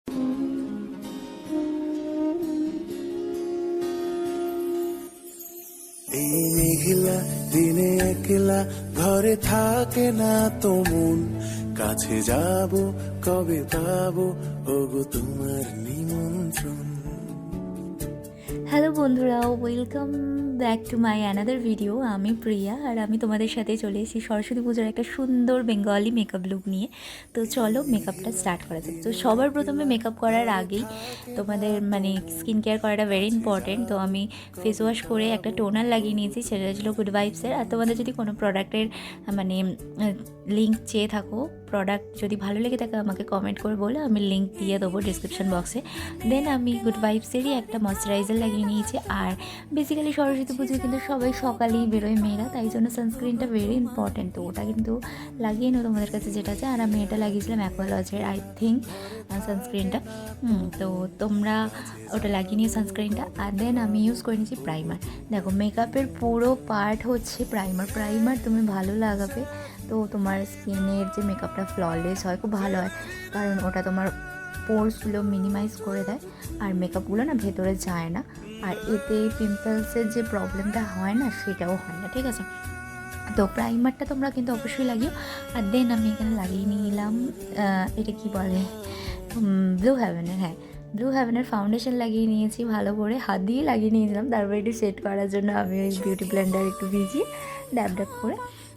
এই মেঘলা দিনে একলা ঘরে থাকে না তো মন, কাছে যাব কবে পাবো ওগো তোমার নিমন্ত্রণ। হ্যালো বন্ধুরা, welcome back to my another video. আমি প্রিয়া আর আমি তোমাদের সাথে চলে এসেছি সরস্বতী পুজোর একটা সুন্দর বেঙ্গলি মেকআপ লুক নিয়ে। তো চলো মেকআপটা স্টার্ট করা যাক। তো সবার প্রথমে মেকআপ করার আগেই তোমাদের স্কিন কেয়ার করাটা ভেরি ইম্পর্টেন্ট। তো আমি ফেস ওয়াশ করে একটা টোনার লাগিয়ে নিয়েছি, সেটা ছিল গুড ভাইবসের। আর তোমাদের যদি কোনো প্রোডাক্টের লিঙ্ক চেয়ে থাকো, প্রোডাক্ট যদি ভালো লেগে থাকে আমাকে কমেন্ট করে বলে, আমি লিঙ্ক দিয়ে দেবো ডিসক্রিপশন বক্সে। দেন আমি গুড ভাইবসেরই একটা ময়শ্চারাইজার লাগিয়ে নিয়েছি। আর বেসিক্যালি সরস্বতী পুজো কিন্তু সবাই সকালেই বেরোয় মেয়েরা, তাই জন্য সানস্ক্রিনটা ভেরি ইম্পর্টেন্ট। তো ওটা কিন্তু লাগিয়ে নিও তোমাদের কাছে যেটা আছে। আর আমি এটা লাগিয়েছিলাম অ্যাকোয়ালজের আই থিঙ্ক সানস্ক্রিনটা। তো তোমরা ওটা লাগিয়ে নিও সানস্ক্রিনটা। আর দেন আমি ইউজ করে নিয়েছি প্রাইমার। দেখো মেকআপের পুরো পার্ট হচ্ছে প্রাইমার তুমি ভালো লাগাবে তো তোমার স্কিনের যে মেকআপটা ফ্ললেস হয়, খুব ভালো হয়, কারণ ওটা তোমার পোরসগুলো মিনিমাইজ করে দেয় আর মেকআপগুলো না ভেতরে যায় না। আর এতে পিম্পলসের যে প্রবলেমটা হয় না সেটাও হয় না, ঠিক আছে। তো প্রাইমারটা তোমরা কিন্তু অবশ্যই লাগিও। আর দেন আমি এখানে লাগিয়ে নিলাম এটা কি বলে, ব্লু হেভেনের ফাউন্ডেশন লাগিয়ে নিয়েছি ভালো করে, হাত দিয়ে লাগিয়ে নিয়েছিলাম। তারপরে একটু সেট করার জন্য আমি ওই বিউটি ব্লেন্ডার একটু ভিজিয়ে ড্যাব করে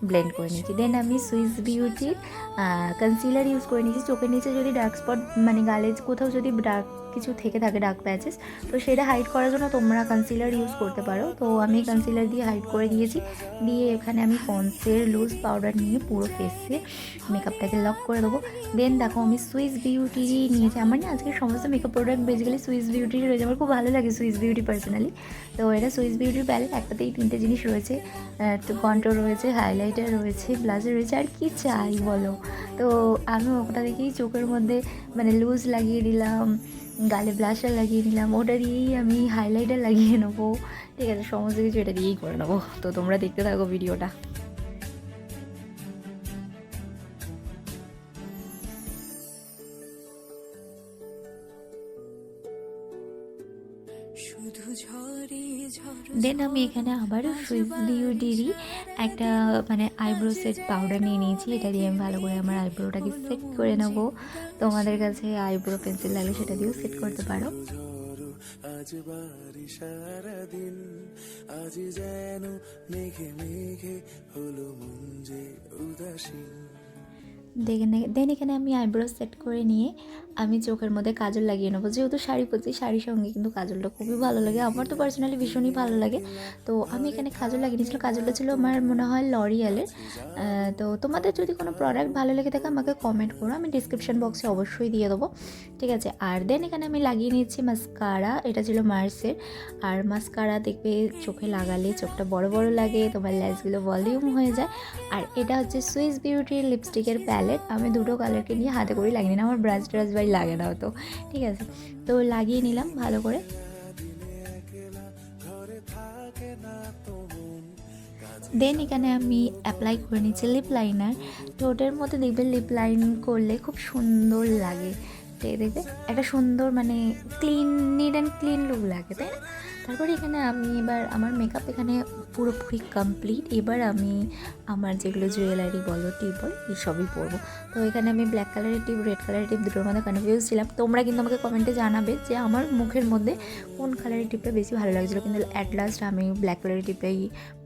ব্লেন্ড করে নিয়েছি। দেন আমি সুইস বিউটির কনসিলার ইউজ করে নিয়েছি। চোখের নিচে যদি ডার্ক স্পট গালে কোথাও যদি ডার্ক কিছু থেকে থাকে, ডার্ক প্যাচেস, তো সেটা হাইড করার জন্য তোমরা কনসিলার ইউজ করতে পারো। তো আমি কনসিলার দিয়ে হাইড করে দিয়েছি। দিয়ে এখানে আমি পন্সের লুজ পাউডার নিয়ে পুরো ফেসে মেকআপটাকে লক করে দেবো। দেন দেখো আমি সুইস বিউটিরই নিয়েছি। আমার না আজকে সমস্ত মেকআপ প্রোডাক্ট বেসিক্যালি সুইস বিউটির রয়েছে, আমার খুব ভালো লাগে সুইস বিউটি পার্সোনালি। তো এটা সুইস বিউটির প্যালেট, একটাতেই 3টে জিনিস রয়েছে, কন্ট্রোল রয়েছে, হাইলাইটার রয়েছে, ব্লাশার রয়েছে, আর কি চাই বলো। তো আমি ওটা দেখেই চোখের মধ্যে লুজ লাগিয়ে দিলাম, গালে ব্লাশার লাগিয়ে নিলাম, ওটা দিয়েই আমি হাইলাইটার লাগিয়ে নেবো, ঠিক আছে। সমস্ত কিছু এটা দিয়েই করে নেবো। তো তোমরা দেখতে থাকো ভিডিওটা। দেন আমি এখানে আবারও সুইস বিউটিরই একটা আইব্রো সেট পাউডার নিয়ে নিয়েছি। এটা দিয়ে আমি ভালো করে আমার আইব্রোটাকে সেট করে নেবো। তোমাদের কাছে আইব্রো পেন্সিল লাগলে সেটা দিয়েও সেট করতে পারো। আজ বাড়ি সারাদিন, আজ যেন মেঘে মেঘে হলো মন যে উদাসীন। দেন এখানে আমি আইব্রো সেট করে নিয়ে আমি চোখের মধ্যে কাজল লাগিয়ে নেবো। যেহেতু শাড়ি পরছি, শাড়ির সঙ্গে কিন্তু কাজলটা খুবই ভালো লাগে, আমার তো পার্সোনালি ভীষণই ভালো লাগে। তো আমি এখানে কাজল লাগিয়ে নিয়েছিলাম। কাজলটা ছিল আমার মনে হয় লরিয়ালের। তো তোমাদের যদি কোনো প্রোডাক্ট ভালো লেগে থাকে আমাকে কমেন্ট করো, আমি ডিসক্রিপশন বক্সে অবশ্যই দিয়ে দেবো, ঠিক আছে। আর দেন এখানে আমি লাগিয়ে নিয়েছি মাস্কারা, এটা ছিল মার্সের। আর মাস্কারা দেখবে চোখে লাগালে চোখটা বড় বড় লাগে, তোমার ল্যাসগুলো ভলিউম হয়ে যায়। আর এটা হচ্ছে সুইস বিউটির লিপস্টিকের প্যালেট। আমি দুটো কালারকে নিয়ে হাতে করে লাগিয়ে নিলাম, আমার ব্রাশ ট্রাশ বাই লাগে না তো, ঠিক আছে। তো লাগিয়ে নিলাম ভালো করে। দেন এখানে আমি অ্যাপ্লাই করে নিচ্ছি লিপ লাইনার। ঠোঁটের মধ্যে দেখবে লিপ লাইন করলে খুব সুন্দর লাগে, দেখবে একটা সুন্দর clean, neat and clean look লাগে, তাই না। তারপরে এখানে আমি এবার আমার মেকআপ এখানে পুরোপুরি কমপ্লিট। এবার আমি আমার যেগুলো জুয়েলারি বলো, টিপ বলো, এইসবই পরবো। তো এখানে আমি ব্ল্যাক কালারের টিপ, রেড কালারের টিপ দুটোর মধ্যে কনফিউজ ছিলাম। তোমরা কিন্তু আমাকে কমেন্টে জানাবে যে আমার মুখের মধ্যে কোন কালারের টিপটা বেশি ভালো লাগছিলো, কিন্তু অ্যাট লাস্ট আমি ব্ল্যাক কালারের টিপটাই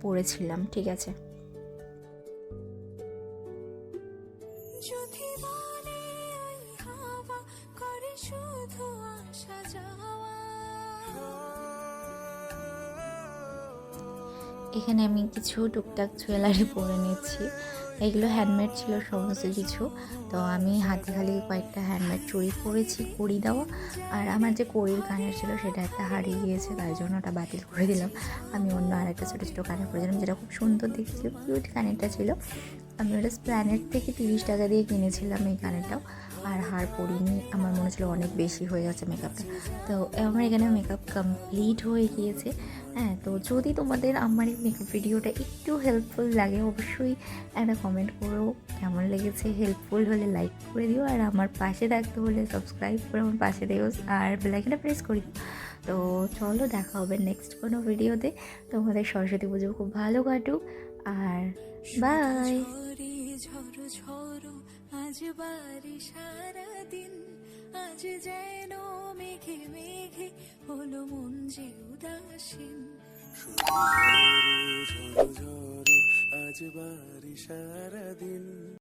পরেছিলাম, ঠিক আছে। এখানে আমি কিছু টুকটাক জুয়েলারি পরে নিচ্ছি, এগুলো হ্যান্ডমেড ছিল সমস্ত কিছু। তো আমি হাতে খালি কয়েকটা হ্যান্ডমেড চুড়ি পরেছি, কড়ি দেওয়া। আর আমার যে কড়ির কানের ছিল সেটা একটা হারিয়ে গিয়েছে, তাই জন্য ওটা বাতিল করে দিলাম। আমি অন্য আরেকটা ছোটো ছোটো কানের পরেছিলাম, যেটা খুব সুন্দর দেখছিল, কিউট কানেরটা ছিল। আমি ওটা প্ল্যানেট থেকে 30 টাকা দিয়ে কিনেছিলাম এই কানেরটাও। আর হার পরিনি, আমার মনে ছিল অনেক বেশি হয়ে যাচ্ছে মেকআপটা। তো আমার এখানে মেকআপ কমপ্লিট হয়ে গিয়েছে। হ্যাঁ, তো যদি তোমাদের আমার এই মেকআপ ভিডিওটা একটু হেল্পফুল লাগে অবশ্যই একটা কমেন্ট করো কেমন লেগেছে। হেল্পফুল হলে লাইক করে দিও, আর আমার পাশে থাকতে হলে সাবস্ক্রাইব করে আমার পাশে দিও আর বেল আইকনটা প্রেস করে দিও। তো চলো, দেখা হবে নেক্সট কোনো ভিডিওতে। তোমাদের সরস্বতী পুজো খুব ভালো কাটুক, আর বাই। ঝরে ঝড়ো ঝড়ো আজ বাড়ি সারাদিন, আজ যেন মেঘে মেঘে হলো মন যে উদাসীন। শুধু ঝরো ঝরো ঝরো আজ বাড়ি সারাদিন।